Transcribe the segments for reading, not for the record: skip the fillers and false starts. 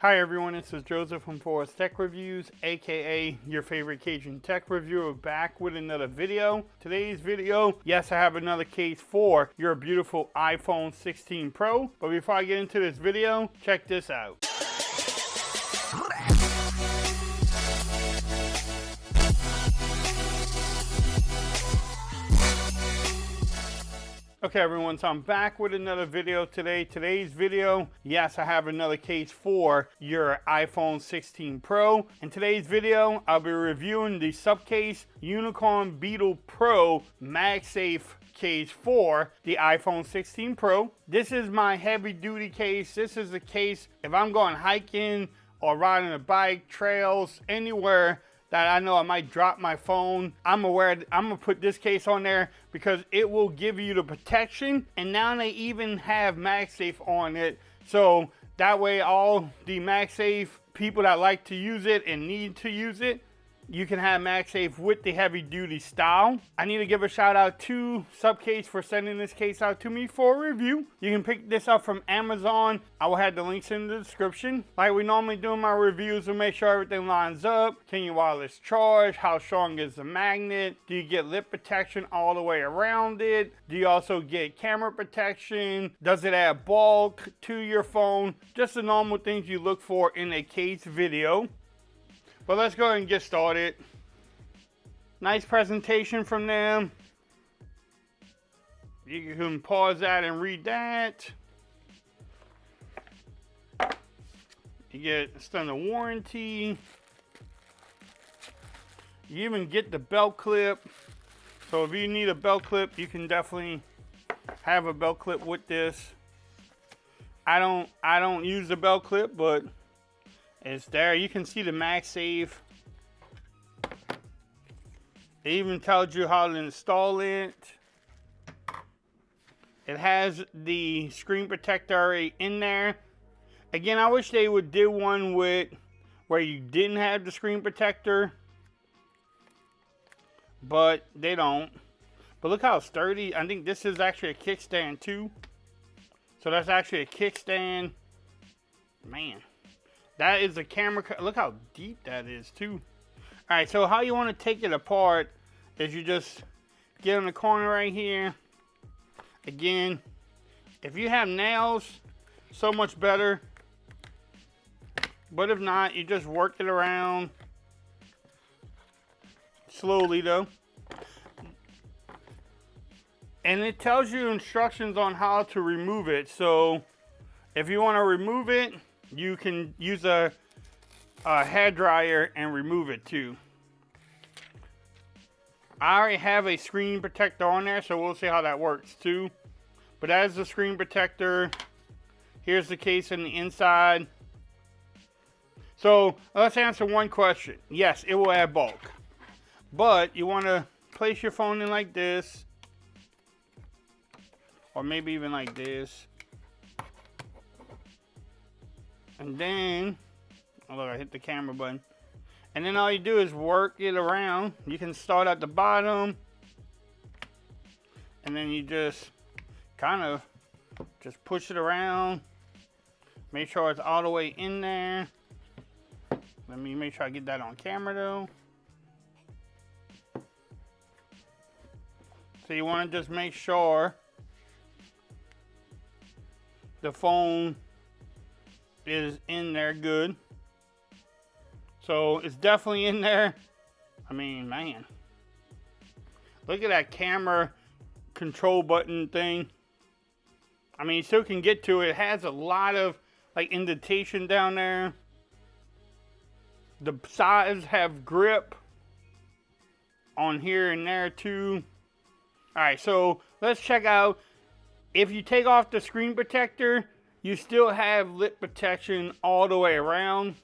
Hi everyone, this is Joseph from Forest Tech Reviews, aka your favorite Cajun tech reviewer, back with another video. Today's video, yes, I have another case for your beautiful iPhone 16 Pro. But before I get into this video, check this out. Okay everyone, so I'm back with another video today. Today's video, yes, I have another case for your iPhone 16 Pro. In today's video, I'll be reviewing the Supcase Unicorn Beetle Pro MagSafe case for the iPhone 16 Pro. This is my heavy duty case. This is the case if I'm going hiking or riding a bike, trails, anywhere that I know I might drop my phone. I'm gonna put this case on there because it will give you the protection, and now they even have MagSafe on it. So that way all the MagSafe people that like to use it and need to use it, you can have MagSafe with the heavy duty style. I need to give a shout out to Supcase for sending this case out to me for a review. You can pick this up from Amazon. I will have the links in the description. Like we normally do in my reviews, we'll make sure everything lines up. Can you wireless charge? How strong is the magnet? Do you get lip protection all the way around it? Do you also get camera protection? Does it add bulk to your phone? Just the normal things you look for in a case video. But let's go ahead and get started. Nice presentation from them. You can pause that and read that. You get extended warranty. You even get the belt clip. So if you need a belt clip, you can definitely have a belt clip with this. I don't use the belt clip, but it's there. You can see the MagSafe. It even tells you how to install it. It has the screen protector already in there. Again, I wish they would do one with where you didn't have the screen protector, but they don't. But look how sturdy. I think this is actually a kickstand too. So that's actually a kickstand. Man. That is a camera. Look how deep that is too. All right, so how you want to take it apart is you just get in the corner right here. Again, if you have nails, so much better. But if not, you just work it around slowly though. And it tells you instructions on how to remove it. So if you want to remove it, you can use a hair dryer and remove it too. I already have a screen protector on there, so we'll see how that works too. But that is the screen protector. Here's the case in the inside. So let's answer one question. Yes, it will add bulk. But you want to place your phone in like this. Or maybe even like this. And then, oh look, I hit the camera button. And then all you do is work it around. You can start at the bottom. And then you just kind of just push it around. Make sure it's all the way in there. Let me make sure I get that on camera though. So you want to just make sure the phone is in there good. So it's definitely in there. I mean, man, look at that camera control button thing. I mean, you still can get to it. It has a lot of like indentation down there. The sides have grip on here and there too. All right, so let's check out. If you take off the screen protector, you still have lip protection all the way around.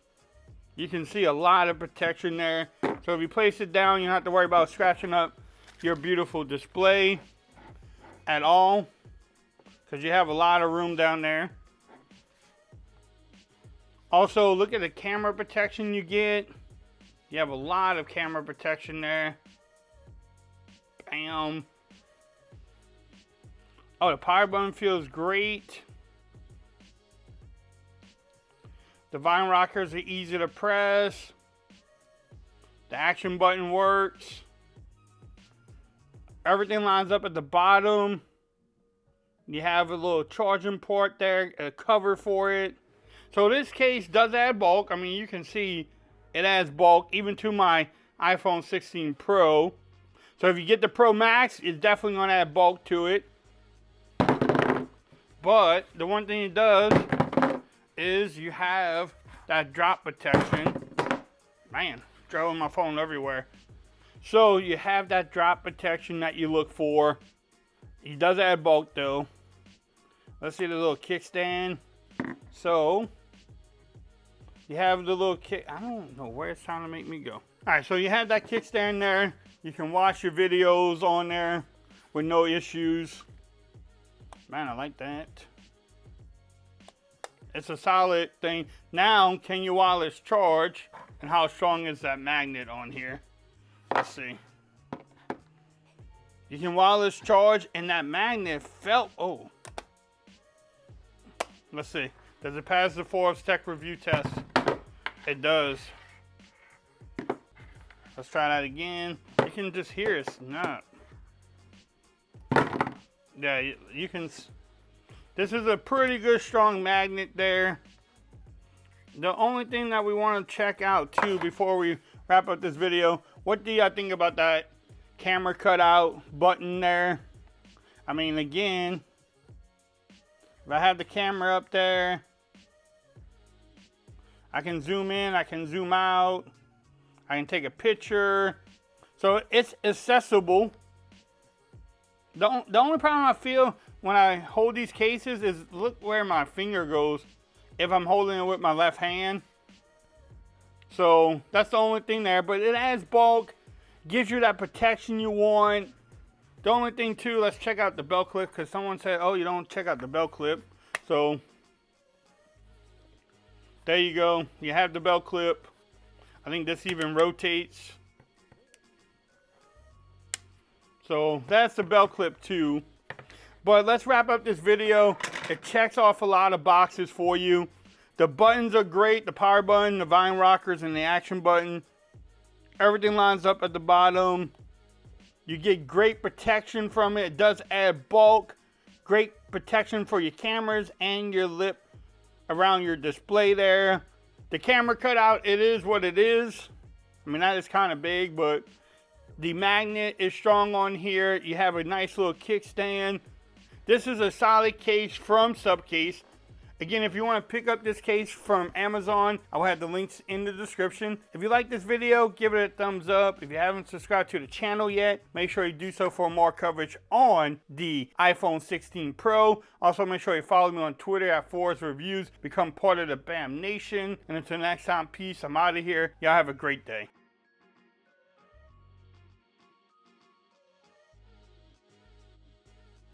You can see a lot of protection there. So if you place it down, you don't have to worry about scratching up your beautiful display at all, because you have a lot of room down there. Also, look at the camera protection you get. You have a lot of camera protection there. Bam. Oh, the power button feels great. The vine rockers are easy to press. The action button works. Everything lines up at the bottom. You have a little charging port there, a cover for it. So this case does add bulk. I mean, you can see it adds bulk even to my iPhone 16 Pro. So if you get the Pro Max, it's definitely going to add bulk to it. But the one thing it does is you have that drop protection. Man, throwing my phone everywhere. So you have that drop protection that you look for. It does add bulk though. Let's see the little kickstand. So you have the little kick. I don't know where it's trying to make me go. All right, so you have that kickstand there. You can watch your videos on there with no issues. Man, I like that. It's a solid thing. Now, can you wireless charge? And how strong is that magnet on here? Let's see. You can wireless charge, and that magnet felt. Oh. Let's see. Does it pass the Forbes Tech Review test? It does. Let's try that again. You can just hear it snap. Yeah, you can. This is a pretty good strong magnet there. The only thing that we want to check out too before we wrap up this video, what do y'all think about that camera cutout button there? I mean, again, if I have the camera up there, I can zoom in, I can zoom out, I can take a picture. So it's accessible. The only problem I feel when I hold these cases is look where my finger goes if I'm holding it with my left hand. So that's the only thing there, but it adds bulk, gives you that protection you want. The only thing too, let's check out the belt clip, because someone said, oh, you don't check out the belt clip. So there you go. You have the belt clip. I think this even rotates. So that's the belt clip too. But let's wrap up this video. It checks off a lot of boxes for you. The buttons are great. The power button, the vine rockers, and the action button. Everything lines up at the bottom. You get great protection from it. It does add bulk. Great protection for your cameras and your lip around your display there. The camera cutout, it is what it is. I mean, that is kind of big, but the magnet is strong on here. You have a nice little kickstand. This is a solid case from Supcase. Again, if you want to pick up this case from Amazon, I will have the links in the description. If you like this video, give it a thumbs up. If you haven't subscribed to the channel yet, make sure you do so for more coverage on the iPhone 16 Pro. Also, make sure you follow me on Twitter at Forbes Reviews. Become part of the BAM Nation. And until next time, peace. I'm out of here. Y'all have a great day.